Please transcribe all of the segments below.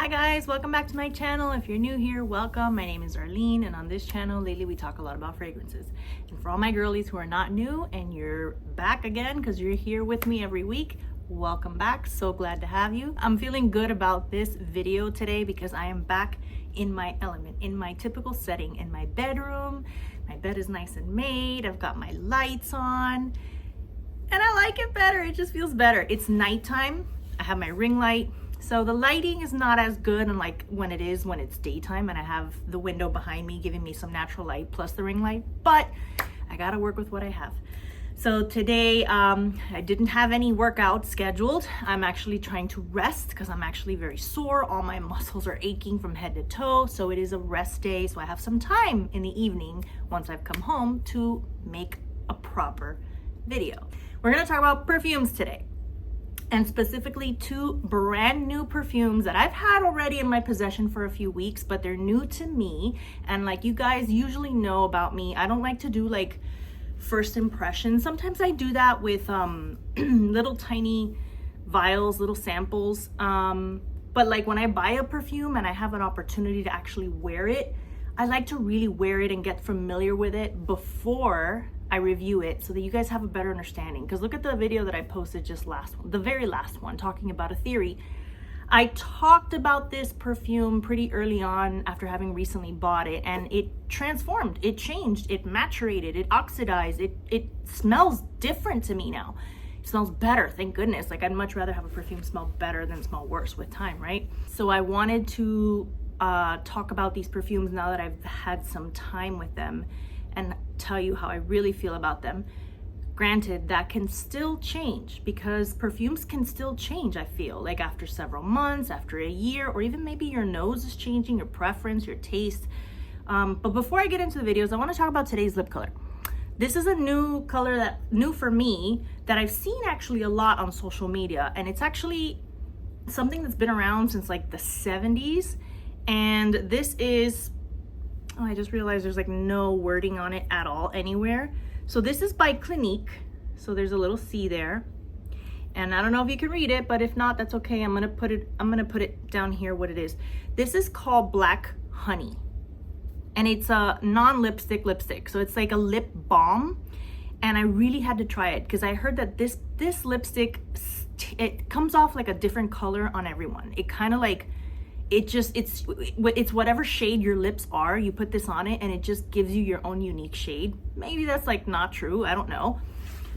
Hi guys, welcome back to my channel. If you're new here, welcome. My name is Arlene, and on this channel lately we talk a lot about fragrances. And for all my girlies who are not new and you're back again because you're here with me every week, welcome back. So glad to have you. I'm feeling good about this video today because I am back in my element, in my typical setting, in my bedroom. My bed is nice and made. I've got my lights on and I like it better. It just feels better. It's nighttime. I have my ring light. So the lighting is not as good and like when it's daytime and I have the window behind me giving me some natural light plus the ring light, but I gotta work with what I have. So today I didn't have any workout scheduled. I'm actually trying to rest because I'm actually very sore. All my muscles are aching from head to toe. So it is a rest day. So I have some time in the evening once I've come home to make a proper video. We're gonna talk about perfumes today. And specifically two brand new perfumes that I've had already in my possession for a few weeks, but they're new to me. And like you guys usually know about me, I don't like to do like first impressions. Sometimes I do that with little tiny vials, little samples. But like when I buy a perfume and I have an opportunity to actually wear it, I like to really wear it and get familiar with it before I review it so that you guys have a better understanding. Because look at the video that I posted just the very last one, talking about a theory. I talked about this perfume pretty early on after having recently bought it, and it transformed, it changed, it maturated, it oxidized, it smells different to me now. It smells better, thank goodness. Like I'd much rather have a perfume smell better than smell worse with time, right? So I wanted to talk about these perfumes now that I've had some time with them and tell you how I really feel about them. Granted, that can still change because perfumes can still change, I feel, like after several months, after a year, or even maybe your nose is changing, your preference, your taste. But before I get into the videos, I want to talk about today's lip color. This is a new color that new for me that I've seen actually a lot on social media, and it's actually something that's been around since like the 70s. And this is, oh, I just realized there's like no wording on it at all anywhere. So this is by Clinique. So there's a little C there. And I don't know if you can read it, but if not, that's okay. I'm gonna put it down here what it is. This is called Black Honey. And it's a non-lipstick lipstick. So it's like a lip balm. And I really had to try it because I heard that this lipstick, it comes off like a different color on everyone. It kind of like, it's whatever shade your lips are, you put this on it and it just gives you your own unique shade. Maybe that's like not true, I don't know.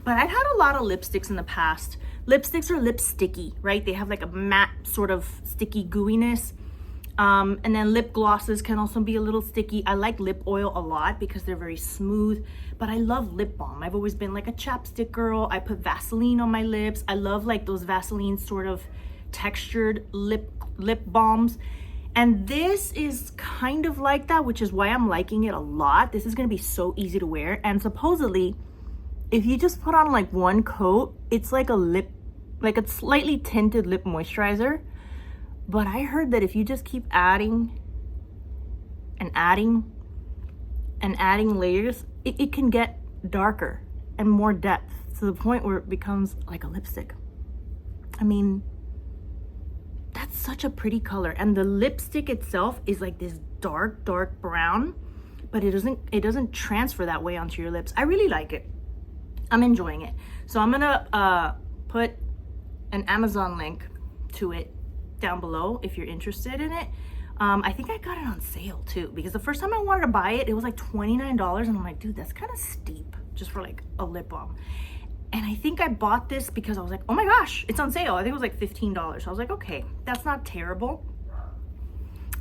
But I've had a lot of lipsticks in the past. Lipsticks are lip sticky, right? They have like a matte sort of sticky gooiness. And then lip glosses can also be a little sticky. I like lip oil a lot because they're very smooth, but I love lip balm. I've always been like a chapstick girl. I put Vaseline on my lips. I love like those Vaseline sort of textured lip balms, and this is kind of like that, which is why I'm liking it a lot. This is going to be so easy to wear, and supposedly if you just put on like one coat, it's like a slightly tinted lip moisturizer. But I heard that if you just keep adding and adding and adding layers, it can get darker and more depth to the point where it becomes like a lipstick. I mean, that's such a pretty color, and the lipstick itself is like this dark brown, but it doesn't transfer that way onto your lips. I really like it. I'm enjoying it. So I'm gonna put an Amazon link to it down below if you're interested in it. I think I got it on sale too, because the first time I wanted to buy it, it was like $29, and I'm like, dude, that's kind of steep just for like a lip balm. And I think I bought this because I was like, oh my gosh, it's on sale. I think it was like $15. So I was like, okay, that's not terrible.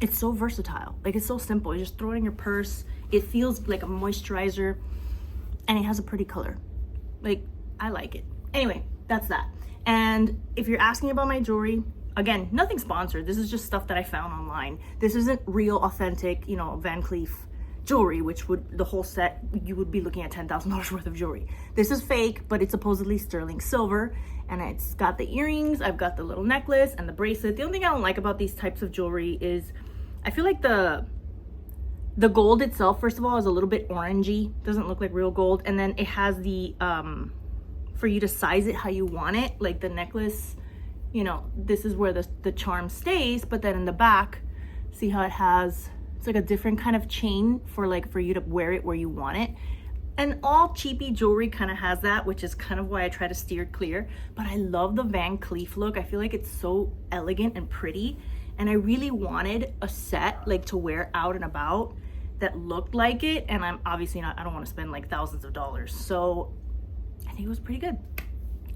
It's so versatile. Like, it's so simple. You just throw it in your purse. It feels like a moisturizer, and it has a pretty color. Like, I like it. Anyway, that's that. And if you're asking about my jewelry, again, nothing sponsored. This is just stuff that I found online. This isn't real, authentic, you know, Van Cleef jewelry, which would, the whole set, you would be looking at $10,000 worth of jewelry. This is fake, but it's supposedly sterling silver, and it's got the earrings, I've got the little necklace and the bracelet. The only thing I don't like about these types of jewelry is I feel like the gold itself, first of all, is a little bit orangey, doesn't look like real gold, and then it has the for you to size it how you want it, like the necklace you know, this is where the charm stays, but then in the back, see how it has, it's like a different kind of chain for like for you to wear it where you want it. And all cheapie jewelry kind of has that, which is kind of why I try to steer clear. But I love the Van Cleef look. I feel like it's so elegant and pretty. And I really wanted a set like to wear out and about that looked like it. And I'm obviously not, I don't want to spend like thousands of dollars. So I think it was pretty good.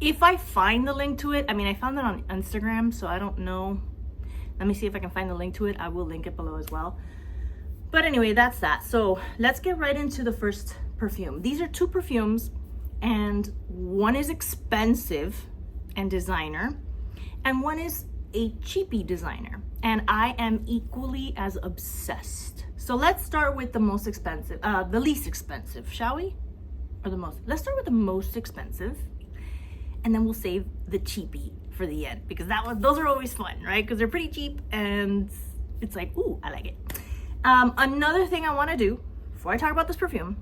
If I find the link to it, I mean, I found it on Instagram, so I don't know. Let me see if I can find the link to it. I will link it below as well. But anyway, that's that. So let's get right into the first perfume. These are two perfumes, and one is expensive and designer, and one is a cheapie designer. And I am equally as obsessed. So let's start with the most expensive, the least expensive, shall we? Or the most? Let's start with the most expensive, and then we'll save the cheapie for the end, because those are always fun, right? Because they're pretty cheap, and it's like, ooh, I like it. Another thing I want to do before I talk about this perfume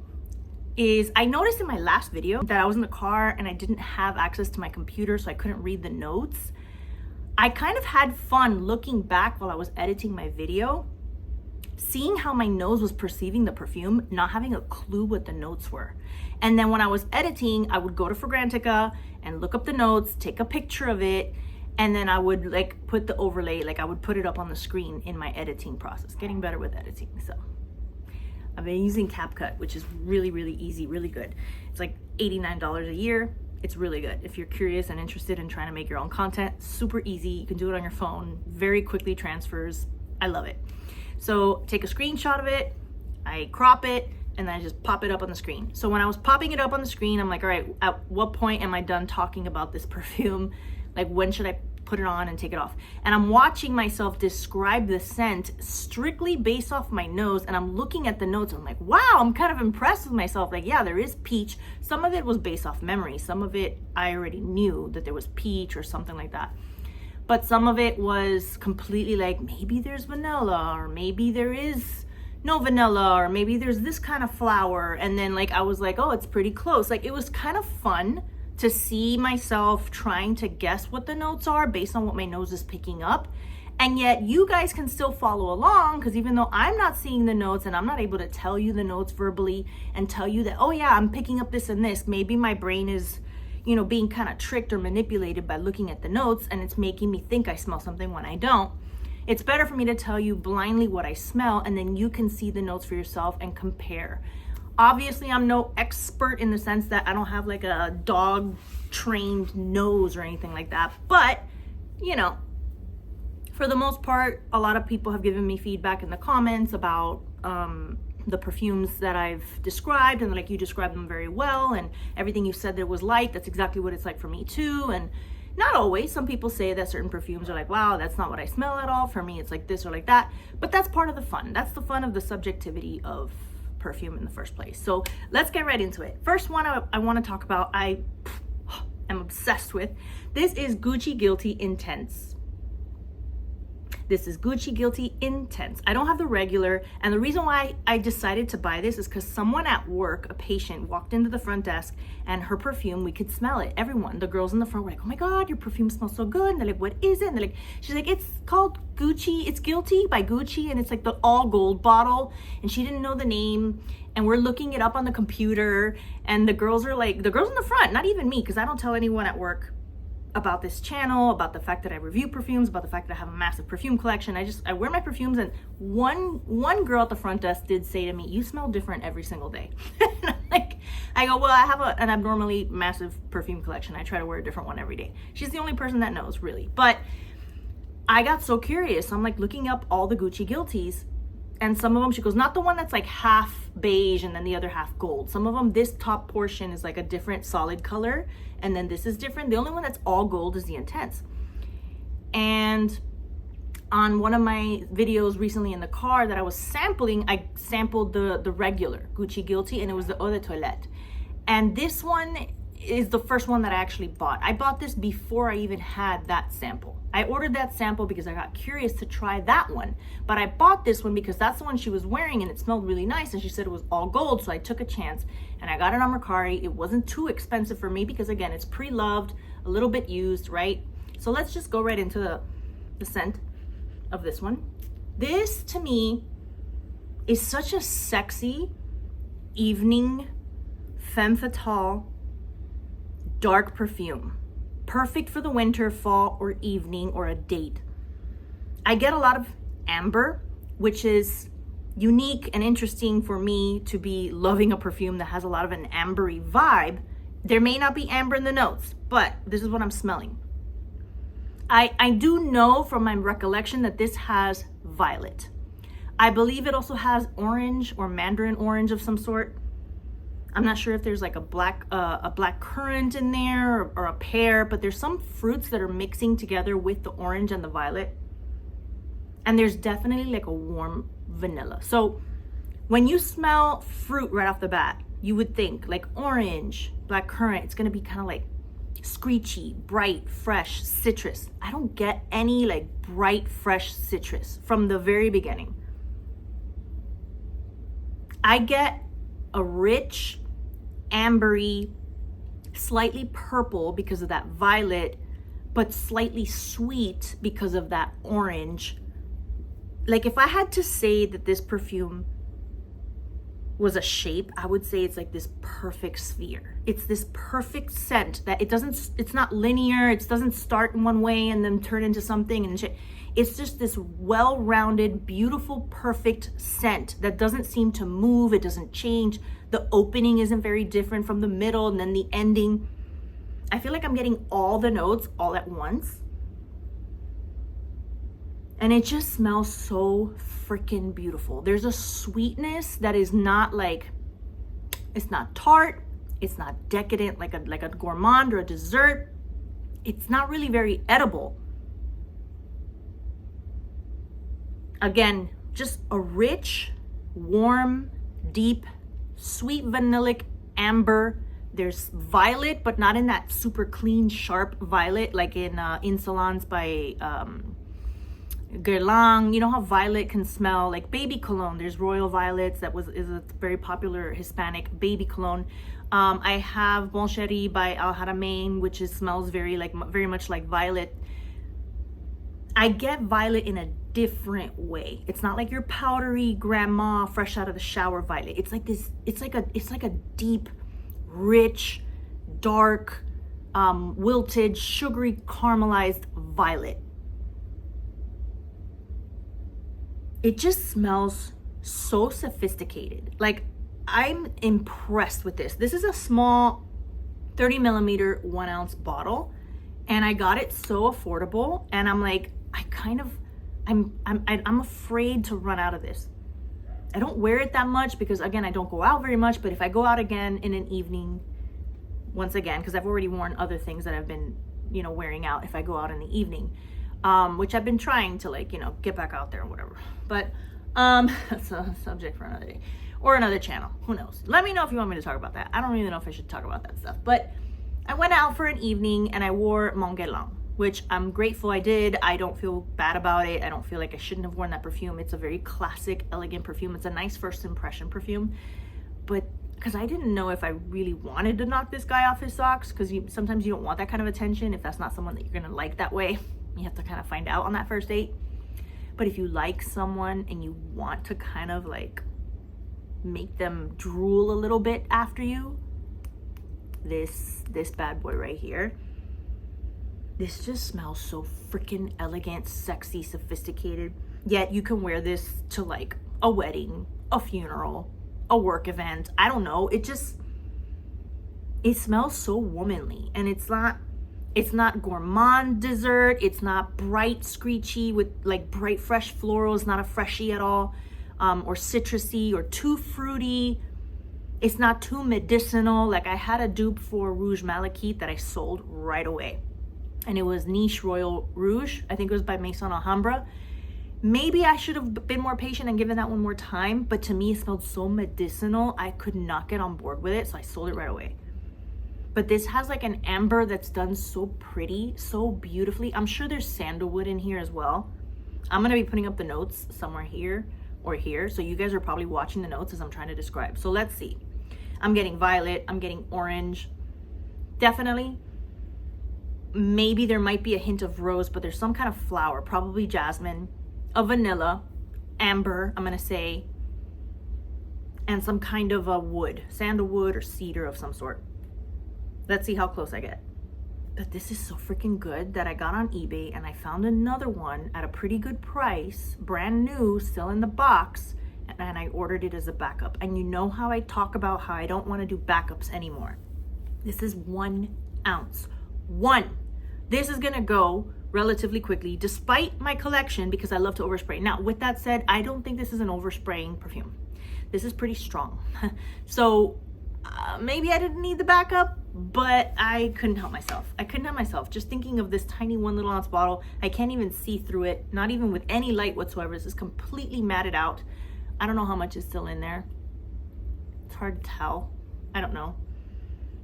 is I noticed in my last video that I was in the car and I didn't have access to my computer, so I couldn't read the notes. I kind of had fun looking back while I was editing my video, seeing how my nose was perceiving the perfume, not having a clue what the notes were. And then when I was editing, I would go to Fragrantica and look up the notes, take a picture of it, and then I would like put the overlay, like I would put it up on the screen in my editing process. Getting better with editing, so. I've been using CapCut, which is really, really easy, really good. It's like $89 a year. It's really good. If you're curious and interested in trying to make your own content, super easy. You can do it on your phone, very quickly transfers. I love it. So take a screenshot of it, I crop it, and then I just pop it up on the screen. So when I was popping it up on the screen, I'm like, all right, at what point am I done talking about this perfume? Like, when should I put it on and take it off? And I'm watching myself describe the scent strictly based off my nose, and I'm looking at the notes. I'm like, wow, I'm kind of impressed with myself. Like, yeah, there is peach. Some of it was based off memory. Some of it I already knew that there was peach or something like that. But some of it was completely like, maybe there's vanilla, or maybe there is no vanilla, or maybe there's this kind of flower. And then like, I was like, oh, it's pretty close. Like, it was kind of fun to see myself trying to guess what the notes are based on what my nose is picking up. And yet you guys can still follow along, because even though I'm not seeing the notes and I'm not able to tell you the notes verbally and tell you that, oh yeah, I'm picking up this and this, maybe my brain is, you know, being kind of tricked or manipulated by looking at the notes, and it's making me think I smell something when I don't. It's better for me to tell you blindly what I smell, and then you can see the notes for yourself and compare. Obviously, I'm no expert in the sense that I don't have like a dog trained nose or anything like that. But, you know, for the most part, a lot of people have given me feedback in the comments about the perfumes that I've described, and like, you described them very well, and everything you said that was like, that's exactly what it's like for me too. And not always. Some people say that certain perfumes are like, wow, that's not what I smell at all. For me, it's like this or like that. But that's part of the fun. That's the fun of the subjectivity of perfume in the first place. So let's get right into it. First one I want to talk about, I am obsessed with. This is Gucci Guilty Intense. This is Gucci Guilty Intense. I don't have the regular, and the reason why I decided to buy this is because someone at work, a patient, walked into the front desk, and her perfume, we could smell it. Everyone, the girls in the front were like, oh my God, your perfume smells so good. And they're like, what is it? And they're like, she's like, it's called Gucci, it's Guilty by Gucci, and it's like the all gold bottle. And she didn't know the name, and we're looking it up on the computer, and the girls are like, the girls in the front, not even me, because I don't tell anyone at work about this channel, about the fact that I review perfumes, about the fact that I have a massive perfume collection. I wear my perfumes, and one girl at the front desk did say to me, you smell different every single day. And I'm like, I go, well, I have an abnormally massive perfume collection. I try to wear a different one every day. She's the only person that knows, really. But I got so curious. I'm like looking up all the Gucci Guilties, and some of them, she goes, not the one that's like half beige and then the other half gold. Some of them, this top portion is like a different solid color, and then this is different. The only one that's all gold is the Intense. And on one of my videos recently in the car that I was sampling, I sampled the regular Gucci Guilty, and it was the Eau de Toilette. And this one is the first one that I actually bought. I bought this before I even had that sample. I ordered that sample because I got curious to try that one. But I bought this one because that's the one she was wearing, and it smelled really nice, and she said it was all gold, so I took a chance and I got it on Mercari. It wasn't too expensive for me because, again, it's pre-loved, a little bit used, right? So let's just go right into the scent of this one. This to me is such a sexy evening femme fatale dark perfume. Perfect for the winter, fall, or evening, or a date. I get a lot of amber, which is unique and interesting for me to be loving a perfume that has a lot of an ambery vibe. There may not be amber in the notes, but this is what I'm smelling. I do know from my recollection that this has violet. I believe it also has orange or mandarin orange of some sort. I'm not sure if there's like a black currant in there or a pear, but there's some fruits that are mixing together with the orange and the violet. And there's definitely like a warm vanilla. So when you smell fruit right off the bat, you would think like orange, black currant, it's gonna be kind of like screechy, bright, fresh, citrus. I don't get any like bright, fresh citrus from the very beginning. I get a rich, ambery, slightly purple because of that violet, but slightly sweet because of that orange. Like if I had to say that this perfume was a shape, I would say it's like this perfect sphere. It's this perfect scent that it's not linear. It doesn't start in one way and then turn into something and shit. It's just this well-rounded, beautiful, perfect scent that doesn't seem to move. It doesn't change. The opening isn't very different from the middle and then the ending. I feel like I'm getting all the notes all at once. And it just smells so freaking beautiful. There's a sweetness that is not like, it's not tart, it's not decadent like a gourmand or a dessert. It's not really very edible. Again, just a rich, warm, deep, sweet vanillic amber. There's violet, but not in that super clean, sharp violet like in Insolence by Guerlain. You know how violet can smell like baby cologne. There's Royal Violets is a very popular Hispanic baby cologne. I have Bon Chéri by Al Haramain, which smells very much like violet. I get violet in a different way. It's not like your powdery grandma fresh out of the shower violet. It's like this. It's like a deep, rich, dark, wilted, sugary, caramelized violet. It just smells so sophisticated. Like, I'm impressed with this. This is a small 30 millimeter 1 ounce bottle, and I got it so affordable. And I'm like, I'm afraid to run out of this. I don't wear it that much because, again, I don't go out very much. But if I go out again in an evening, once again, because I've already worn other things that I've been, wearing out if I go out in the evening. Which I've been trying to get back out there and whatever. But that's a subject for another day or another channel. Who knows? Let me know if you want me to talk about that. I don't really know if I should talk about that stuff. But I went out for an evening and I wore Mon Guerlain, which I'm grateful I did. I don't feel bad about it. I don't feel like I shouldn't have worn that perfume. It's a very classic, elegant perfume. It's a nice first impression perfume. But because I didn't know if I really wanted to knock this guy off his socks, because sometimes you don't want that kind of attention if that's not someone that you're going to like that way. You have to kind of find out on that first date. But if you like someone and you want to kind of make them drool a little bit after you, this bad boy right here, this just smells so freaking elegant, sexy, sophisticated. Yet you can wear this to a wedding, a funeral, a work event. I don't know. It smells so womanly, and it's not gourmand dessert. It's not bright, screechy with bright, fresh florals, not a freshie at all, or citrusy or too fruity. It's not too medicinal. Like, I had a dupe for Rouge Malachite that I sold right away. And it was Niche Royal Rouge. I think it was by Maison Alhambra. Maybe I should have been more patient and given that one more time. But to me, it smelled so medicinal. I could not get on board with it. So I sold it right away. But this has an amber that's done so pretty, so beautifully. I'm sure there's sandalwood in here as well. I'm going to be putting up the notes somewhere here or here. So you guys are probably watching the notes as I'm trying to describe. So let's see. I'm getting violet. I'm getting orange. Definitely maybe there might be a hint of rose, but there's some kind of flower, probably jasmine, a vanilla, amber, I'm gonna say, and some kind of a wood, sandalwood or cedar of some sort. Let's see how close I get. But this is so freaking good that I got on eBay and I found another one at a pretty good price, brand new, still in the box, and I ordered it as a backup. And you know how I talk about how I don't want to do backups anymore. This is 1 ounce. One. This is gonna go relatively quickly despite my collection because I love to overspray. Now, with that said, I don't think this is an overspraying perfume. This is pretty strong. So maybe I didn't need the backup, but I couldn't help myself. Just thinking of this tiny 1 little ounce bottle, I can't even see through it, not even with any light whatsoever. This is completely matted out. I don't know how much is still in there. It's hard to tell. I don't know.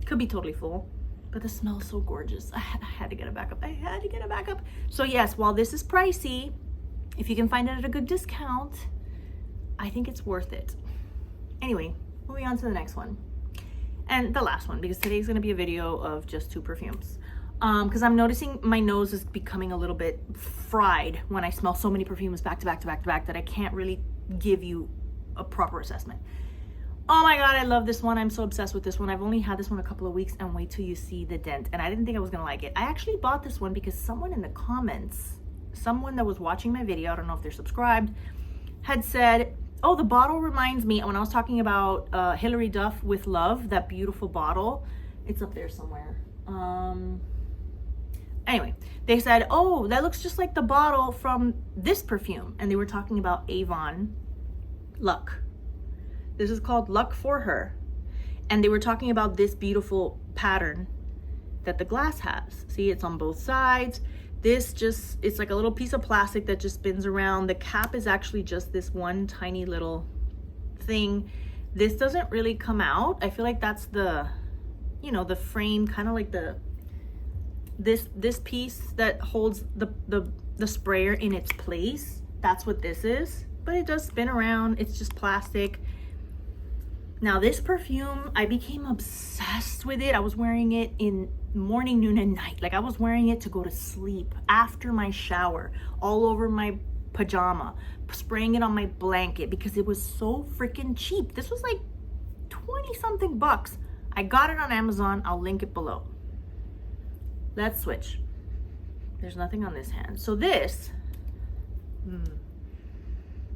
Could be totally full, but the smell is so gorgeous. I had to get a backup. So yes, while this is pricey, if you can find it at a good discount, I think it's worth it. Anyway, moving on to the next one. And the last one, because today's gonna be a video of just 2 perfumes. Because I'm noticing my nose is becoming a little bit fried when I smell so many perfumes back to back that I can't really give you a proper assessment. Oh my God, I love this one. I'm so obsessed with this one. I've only had this one a couple of weeks, and wait till you see the dent. And I didn't think I was gonna like it. I actually bought this one because someone in the comments, someone that was watching my video, I don't know if they're subscribed, had said, oh, the bottle reminds me, when I was talking about Hilary Duff with Love, that beautiful bottle, it's up there somewhere. Anyway, they said, oh, that looks just like the bottle from this perfume. And they were talking about Avon Luck. This is called Luck for Her. And they were talking about this beautiful pattern that the glass has. See, it's on both sides. This just, it's like a little piece of plastic that just spins around. The cap is actually just this one tiny little thing. This doesn't really come out. I feel like that's the, you know, the frame, kind of like this piece that holds the sprayer in its place. That's what this is. But it does spin around. It's just plastic. Now this perfume, I became obsessed with it. I was wearing it in morning, noon, and night. Like I was wearing it to go to sleep after my shower, all over my pajama, spraying it on my blanket because it was so freaking cheap. This was like 20 something bucks. I got it on Amazon. I'll link it below. Let's switch. There's nothing on this hand. So this,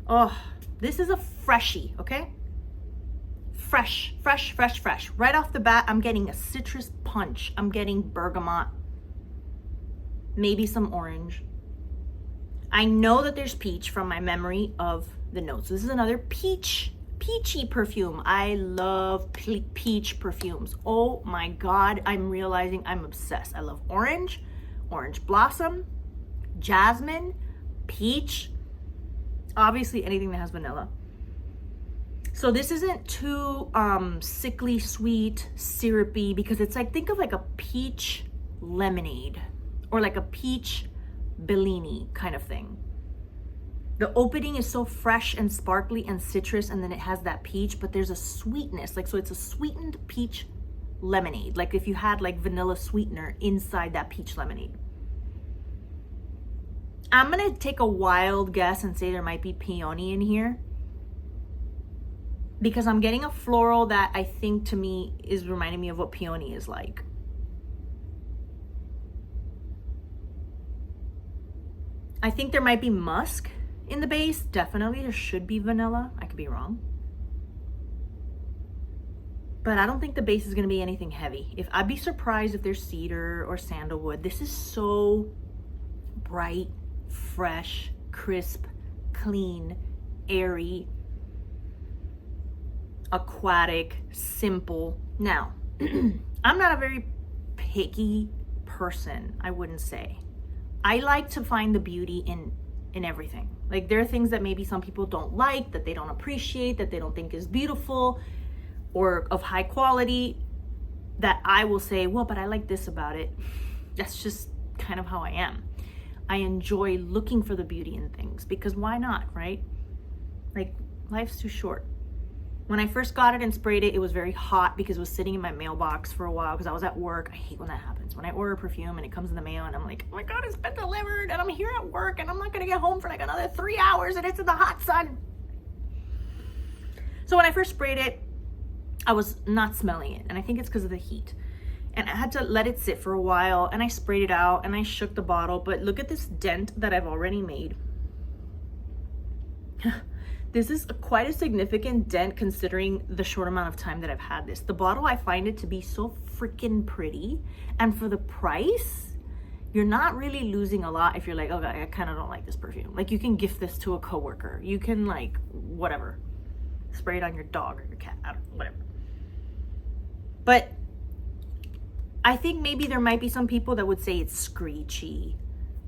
oh, this is a freshie, okay? Fresh. Right off the bat, I'm getting a citrus punch. I'm getting bergamot, maybe some orange. I know that there's peach from my memory of the notes. This is another peachy perfume. I love peach perfumes. Oh my God, I'm realizing I'm obsessed. I love orange blossom, jasmine, peach, obviously anything that has vanilla. So this isn't too sickly sweet, syrupy, because it's like, think of like a peach lemonade or like a peach Bellini kind of thing. The opening is so fresh and sparkly and citrus, and then it has that peach, but there's a sweetness, like, so it's a sweetened peach lemonade, like if you had like vanilla sweetener inside that peach lemonade. I'm gonna take a wild guess and say there might be peony in here, because I'm getting a floral that I think to me is reminding me of what peony is like. I think there might be musk in the base. Definitely there should be vanilla. I could be wrong. But I don't think the base is gonna be anything heavy. I'd be surprised if there's cedar or sandalwood. This is so bright, fresh, crisp, clean, airy, aquatic, simple. Now, I'm not a very picky person, I wouldn't say. I like to find the beauty in everything. Like there are things that maybe some people don't like, that they don't appreciate, that they don't think is beautiful or of high quality, that I will say, well, but I like this about it. That's just kind of how I am. I enjoy looking for the beauty in things because why not, right? Like life's too short. When I first got it and sprayed it, it was very hot because it was sitting in my mailbox for a while because I was at work. I hate when that happens. When I order perfume and it comes in the mail and I'm like, oh my God, it's been delivered and I'm here at work and I'm not gonna get home for like another 3 hours and it's in the hot sun. So when I first sprayed it, I was not smelling it, and I think it's because of the heat. And I had to let it sit for a while, and I sprayed it out and I shook the bottle, but look at this dent that I've already made. This is quite a significant dent considering the short amount of time that I've had this. The bottle, I find it to be so freaking pretty, and for the price, you're not really losing a lot if you're like, okay, I kind of don't like this perfume. Like, you can gift this to a coworker. You can, like, whatever, spray it on your dog or your cat, I don't know, whatever. But I think maybe there might be some people that would say it's screechy.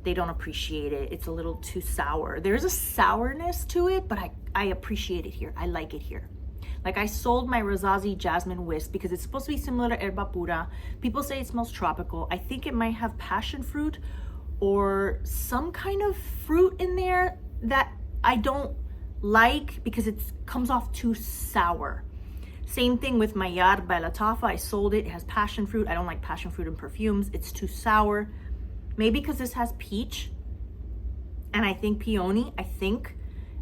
They don't appreciate it. It's a little too sour. There's a sourness to it, but I appreciate it here. I like it here. Like, I sold my Rosazi Jasmine Wisp because it's supposed to be similar to Herba Pura. People say it smells tropical. I think it might have passion fruit or some kind of fruit in there that I don't like because it comes off too sour. Same thing with my Yard by Latafa. I sold it. It has passion fruit. I don't like passion fruit in perfumes. It's too sour. Maybe because this has peach and I think peony,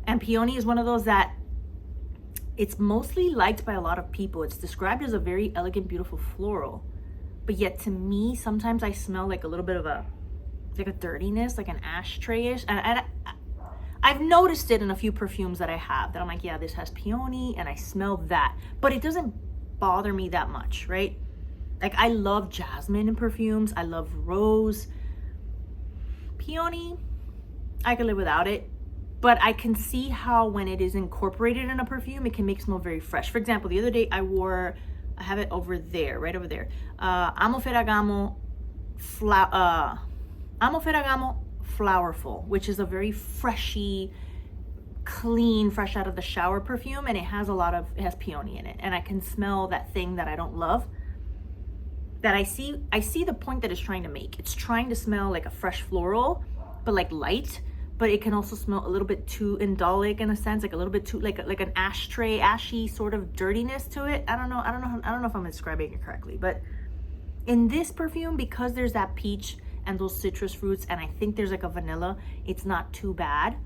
and peony is one of those that it's mostly liked by a lot of people. It's described as a very elegant, beautiful floral, but yet to me, sometimes I smell like a little bit of a dirtiness, like an ashtray-ish. And I've noticed it in a few perfumes that I have that I'm like, yeah, this has peony and I smell that, but it doesn't bother me that much, right? Like, I love jasmine in perfumes. I love rose. Peony, I could live without it, but I can see how when it is incorporated in a perfume, it can make it smell very fresh. For example, the other day I have it over there, right over there. Amo Ferragamo Flowerful, which is a very freshy, clean, fresh out of the shower perfume, and it has peony in it, and I can smell that thing that I don't love. That I see the point that it's trying to make. It's trying to smell like a fresh floral, but like light, but it can also smell a little bit too indolic in a sense, like a little bit too like an ashtray, ashy sort of dirtiness to it. I don't know if I'm describing it correctly, but in this perfume, because there's that peach and those citrus fruits, and I think there's like a vanilla, it's not too bad.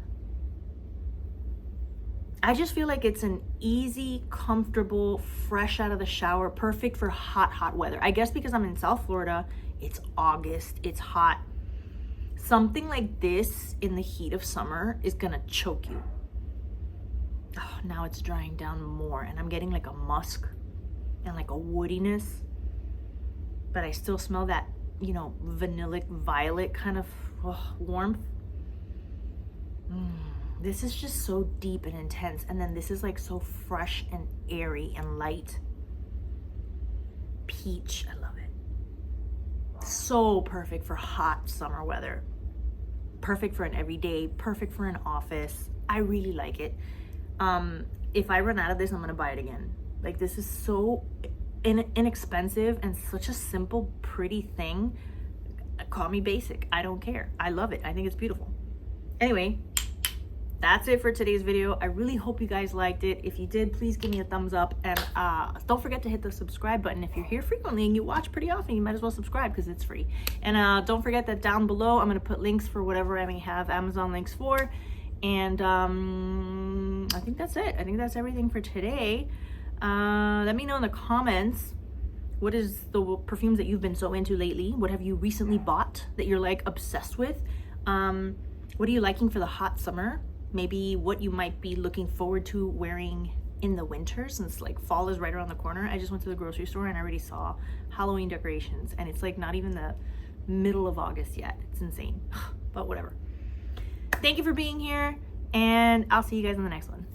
I just feel like it's an easy, comfortable, fresh out of the shower, perfect for hot weather. I guess because I'm in South Florida, it's August, it's hot. Something like this in the heat of summer is gonna choke you. Oh, now it's drying down more and I'm getting like a musk and like a woodiness, but I still smell that, you know, vanillic violet kind of warmth. This is just so deep and intense, and then this is like so fresh and airy and light. Peach, I love it. So perfect for hot summer weather. Perfect for an everyday, perfect for an office. I really like it. If I run out of this, I'm gonna buy it again. Like, this is so inexpensive and such a simple, pretty thing. Call me basic, I don't care. I love it, I think it's beautiful. Anyway, that's it for today's video. I really hope you guys liked it. If you did, please give me a thumbs up, and don't forget to hit the subscribe button. If you're here frequently and you watch pretty often, you might as well subscribe because it's free. And don't forget that down below I'm going to put links for whatever I may have Amazon links for. And I think that's it. I think that's everything for today. Let me know in the comments, what is the perfumes that you've been so into lately? What have you recently bought that you're like obsessed with? What are you liking for the hot summer? Maybe what you might be looking forward to wearing in the winter, since like fall is right around the corner. I just went to the grocery store and I already saw Halloween decorations, and it's like not even the middle of August yet. It's insane, but whatever. Thank you for being here, and I'll see you guys in the next one.